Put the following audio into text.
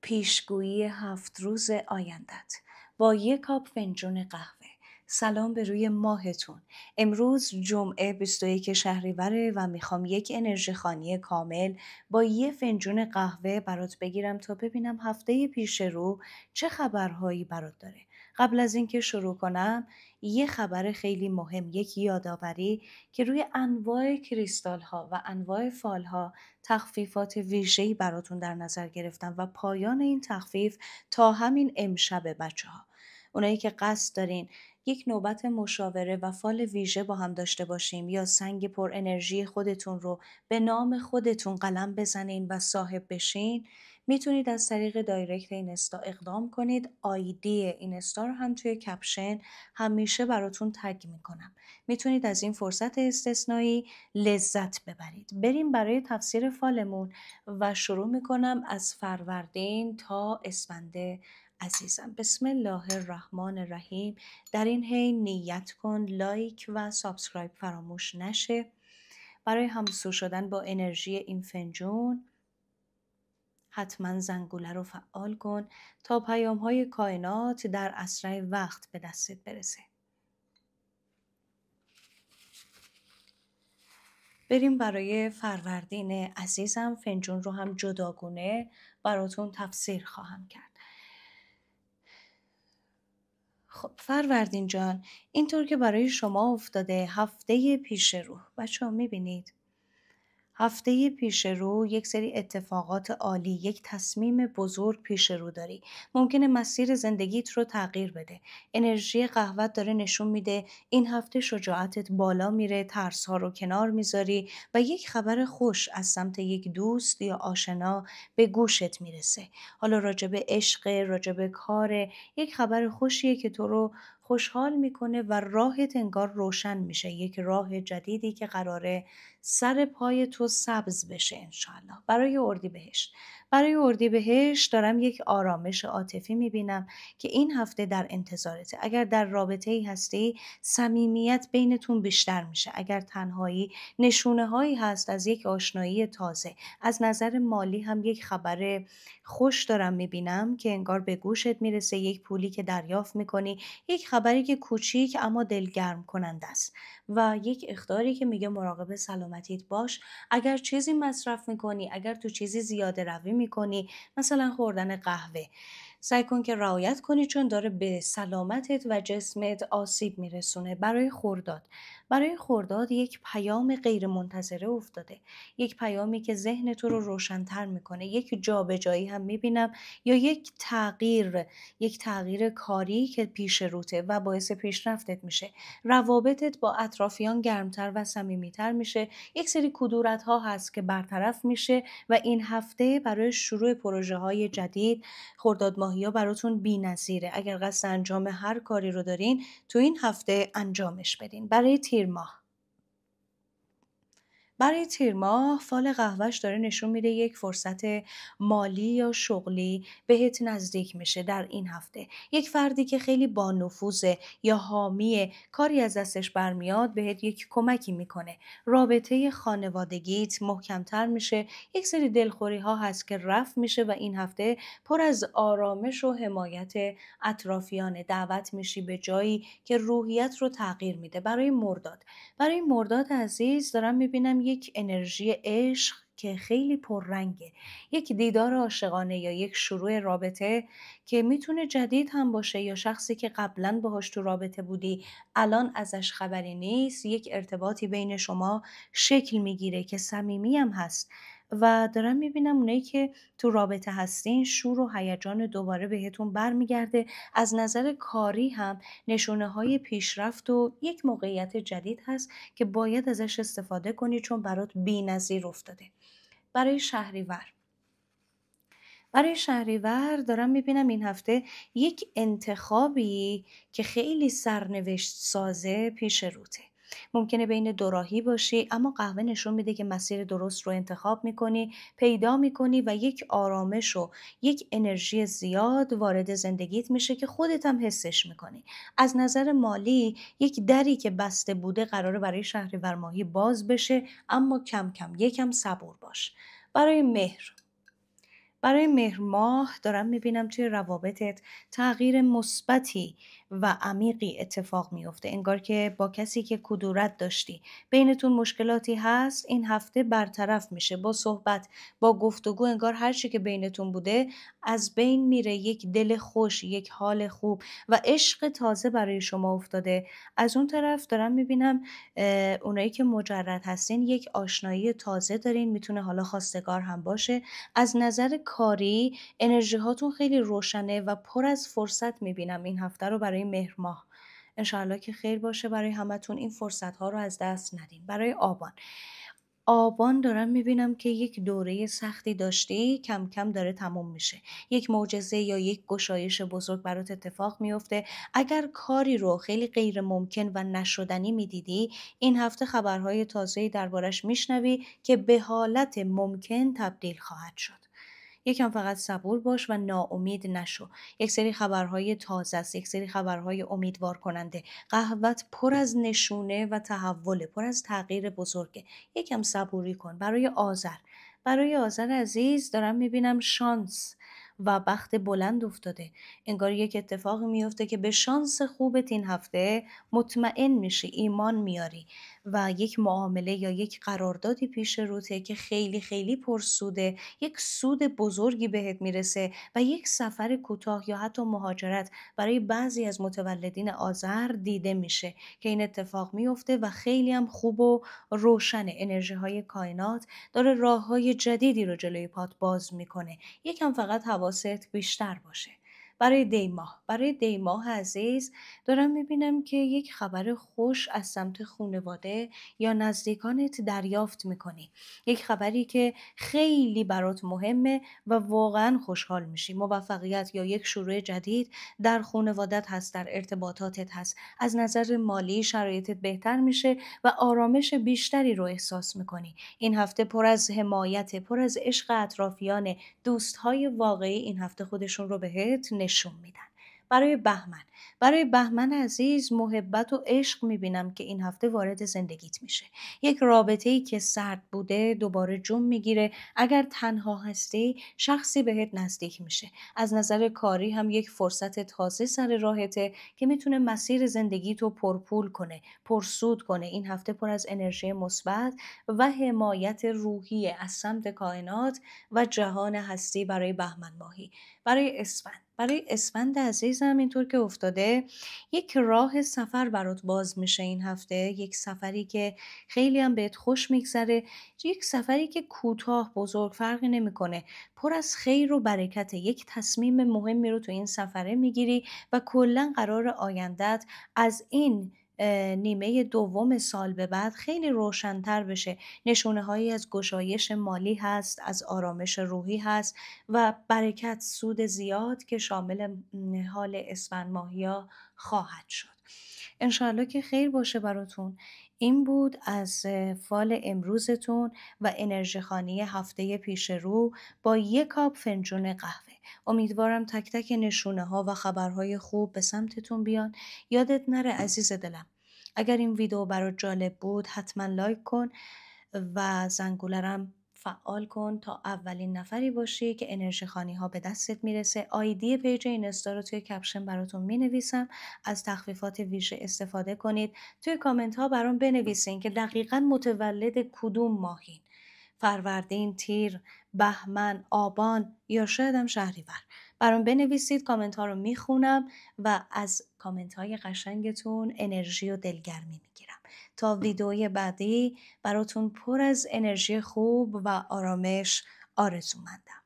پیشگویی 7 روز آیندت با 1 کاپ فنجون قهوه. سلام به روی ماهتون. امروز جمعه 21 شهریوره و میخوام یک انرژی خوانی کامل با 1 فنجون قهوه برات بگیرم تا ببینم هفته پیش رو چه خبرهایی برات داره. قبل از اینکه شروع کنم یه خبر خیلی مهم، یک یادآوری که روی انواع کریستال ها و انواع فال ها تخفیفات ویژه‌ای براتون در نظر گرفتم و پایان این تخفیف تا همین امشب بچه‌ها. اونایی که قصد دارین یک نوبت مشاوره و فال ویژه با هم داشته باشیم یا سنگ پر انرژی خودتون رو به نام خودتون قلم بزنین و صاحب بشین، میتونید از طریق دایرکت اینستا اقدام کنید. آیدی اینستا رو هم توی کپشن همیشه براتون تگ میکنم. میتونید از این فرصت استثنایی لذت ببرید. بریم برای تفسیر فالمون و شروع میکنم از فروردین تا اسفند عزیزم. بسم الله الرحمن الرحیم. در این حین نیت کن لایک و سابسکرایب فراموش نشه. برای همسو شدن با انرژی این فنجون حتما زنگوله رو فعال کن تا پیام های کائنات در اسرع وقت به دستت برسه. بریم برای فروردین عزیزم. فنجون رو هم جداگونه براتون تفسیر خواهم کرد. خب فروردین جان، اینطور که برای شما افتاده هفته پیش رو، بچه ها میبینید هفته پیش رو یک سری اتفاقات عالی، یک تصمیم بزرگ پیش رو داری. ممکنه مسیر زندگیت رو تغییر بده. انرژی قهوت داره نشون میده این هفته شجاعتت بالا میره، ترس ها رو کنار میذاری و یک خبر خوش از سمت یک دوست یا آشنا به گوشت میرسه. حالا راجب عشق، راجب کار، یک خبر خوشیه که تو رو خوشحال میکنه و راهت انگار روشن میشه. یک راه جدیدی که قراره سر پای تو سبز بشه انشالله. برای اردیبهشت دارم یک آرامش عاطفی میبینم که این هفته در انتظارته. اگر در رابطه ای هستی صمیمیت بینتون بیشتر میشه. اگر تنهایی نشونه هایی هست از یک آشنایی تازه. از نظر مالی هم یک خبر خوش دارم میبینم که انگار به گوشت میرسه. یک پولی که دریافت میکنی، یک خبری که کوچیک اما دلگرم کننده است و یک اخطاری که میگه مراقب سلامتیت باش. اگر چیزی مصرف میکنی، اگر تو چیزی زیاده روی میکنی، مثلا خوردن قهوه، سعی کن که رعایت کنی چون داره به سلامتت و جسمت آسیب میرسونه. برای خرداد یک پیام غیر منتظره افتاده. یک پیامی که ذهن تو رو روشن‌تر میکنه. یک جابجایی هم میبینم یا یک تغییر کاری که پیش روته و باعث پیشرفتت میشه. روابطت با اطرافیان گرمتر و صمیمیتر میشه. یک سری کدورت ها هست که برطرف میشه و این هفته برای شروع پروژه های جدید خرداد ماهی ها براتون بی‌نظیره. اگر قصد انجام هر کاری رو دارین تو این هفته انجامش بدین. برای تیر ماه فال قهوهش داره نشون میده یک فرصت مالی یا شغلی بهت نزدیک میشه در این هفته. یک فردی که خیلی با نفوذه یا حامیه، کاری از دستش برمیاد بهت یک کمکی میکنه. رابطه خانوادگیت محکمتر میشه. یک سری دلخوری ها هست که رفع میشه و این هفته پر از آرامش و حمایت اطرافیانه. دعوت میشی به جایی که روحیت رو تغییر میده. برای مرداد عزیز دارم میبینم یک انرژی عشق که خیلی پررنگه. یک دیدار عاشقانه یا یک شروع رابطه که میتونه جدید هم باشه یا شخصی که قبلا باهاش تو رابطه بودی الان ازش خبری نیست. یک ارتباطی بین شما شکل میگیره که صمیمی هم هست و دارم میبینم اونایی که تو رابطه هستین شور و هیجان دوباره بهتون برمیگرده. از نظر کاری هم نشونه های پیشرفت و یک موقعیت جدید هست که باید ازش استفاده کنی چون برات بی‌نظیر افتاده. برای شهریور دارم میبینم این هفته یک انتخابی که خیلی سرنوشت سازه پیش روته. ممکنه بین دوراهی باشی اما قهوه نشون میده که مسیر درست رو انتخاب میکنی، پیدا میکنی و یک آرامش و یک انرژی زیاد وارد زندگیت میشه که خودت هم حسش میکنی. از نظر مالی یک دری که بسته بوده قراره برای شهریور ماهی باز بشه اما کم کم، یکم صبور باش. برای مهر برای مهر ماه دارم میبینم توی روابطت تغییر مثبتی و عمیقی اتفاق میفته. انگار که با کسی که کدورت داشتی، بینتون مشکلاتی هست، این هفته برطرف میشه. با صحبت، با گفتگو، انگار هر چی که بینتون بوده از بین میره. یک دل خوش، یک حال خوب و عشق تازه برای شما افتاده. از اون طرف دارم میبینم اونایی که مجرد هستین یک آشنایی تازه دارین، میتونه حالا خواستگار هم باشه. از نظر کاری انرژی هاتون خیلی روشنه و پر از فرصت میبینم این هفته رو برای مهر ماه. انشاءالله که خیر باشه برای همتون، این فرصت ها رو از دست ندین. برای آبان، آبان دارم میبینم که یک دوره سختی داشتی، کم کم داره تموم میشه. یک معجزه یا یک گشایش بزرگ برات اتفاق میفته. اگر کاری رو خیلی غیر ممکن و نشدنی میدیدی، این هفته خبرهای تازه‌ای دربارش میشنوی که به حالت ممکن تبدیل خواهد شد. یکم فقط صبور باش و ناامید نشو. یک سری خبرهای تازه است، یک سری خبرهای امیدوار کننده. قهوت پر از نشونه و تحوله، پر از تغییر بزرگه. یکم صبوری کن. برای آذر عزیز دارم میبینم شانس و بخت بلند افتاده. انگار یک اتفاقی میفته که به شانس خوبت این هفته مطمئن میشی، ایمان میاری و یک معامله یا یک قراردادی پیش روته که خیلی خیلی پرسوده. یک سود بزرگی بهت میرسه و یک سفر کوتاه یا حتی مهاجرت برای بعضی از متولدین آذر دیده میشه که این اتفاق میفته و خیلی هم خوب و روشن. انرژی های کائنات داره راه های جدیدی رو جلوی پات باز میکنه. یکم فقط حواست بیشتر باشه. برای دیماه عزیز دارم میبینم که یک خبر خوش از سمت خانواده یا نزدیکانت دریافت میکنی. یک خبری که خیلی برات مهمه و واقعا خوشحال میشی. موفقیت یا یک شروع جدید در خانوادت هست، در ارتباطاتت هست. از نظر مالی شرایطت بهتر میشه و آرامش بیشتری رو احساس میکنی. این هفته پر از حمایت، پر از عشق اطرافیان. دوستهای واقعی این هفته خودشون رو بهت نشون میدن. برای بهمن عزیز محبت و عشق میبینم که این هفته وارد زندگیت میشه. یک رابطه‌ای که سرد بوده دوباره جون میگیره. اگر تنها هستی شخصی بهت نزدیک میشه. از نظر کاری هم یک فرصت تازه سر راهته که میتونه مسیر زندگیتو پرپول کنه، پرسود کنه. این هفته پر از انرژی مثبت و حمایت روحی از سمت کائنات و جهان هستی برای بهمن ماهی. برای اسفند عزیزم اینطور که افتاده یک راه سفر برات باز میشه این هفته. یک سفری که خیلی هم بهت خوش میگذره. یک سفری که کوتاه بزرگ فرقی نمیکنه، پر از خیر و برکت. یک تصمیم مهمی رو تو این سفره میگیری و کلا قرار آیندت از این نیمه دوم سال به بعد خیلی روشن‌تر بشه. نشونه هایی از گشایش مالی هست، از آرامش روحی هست و برکت، سود زیاد که شامل حال اسفند ماهیا خواهد شد. انشالله که خیر باشه براتون. این بود از فال امروزتون و انرژی خانی هفته پیش رو با یک کاپ فنجون قهوه. امیدوارم تک تک نشونه ها و خبرهای خوب به سمتتون بیان. یادت نره عزیز دلم، اگر این ویدیو برات جالب بود حتما لایک کن و زنگولرم فعال کن تا اولین نفری باشی که انرژی خانی ها به دستت میرسه. آیدی پیج اینستا رو توی کپشن براتون مینویسم. از تخفیفات ویژه استفاده کنید. توی کامنت ها برام بنویسین که دقیقاً متولد کدوم ماهین. فروردین، تیر، بهمن، آبان یا شاید هم شهریور. برام بنویسید، کامنت ها رو میخونم و از کامنت های قشنگتون انرژی و دلگرمی میگیرم. تا ویدئوی بعدی براتون پر از انرژی خوب و آرامش آرزومندم.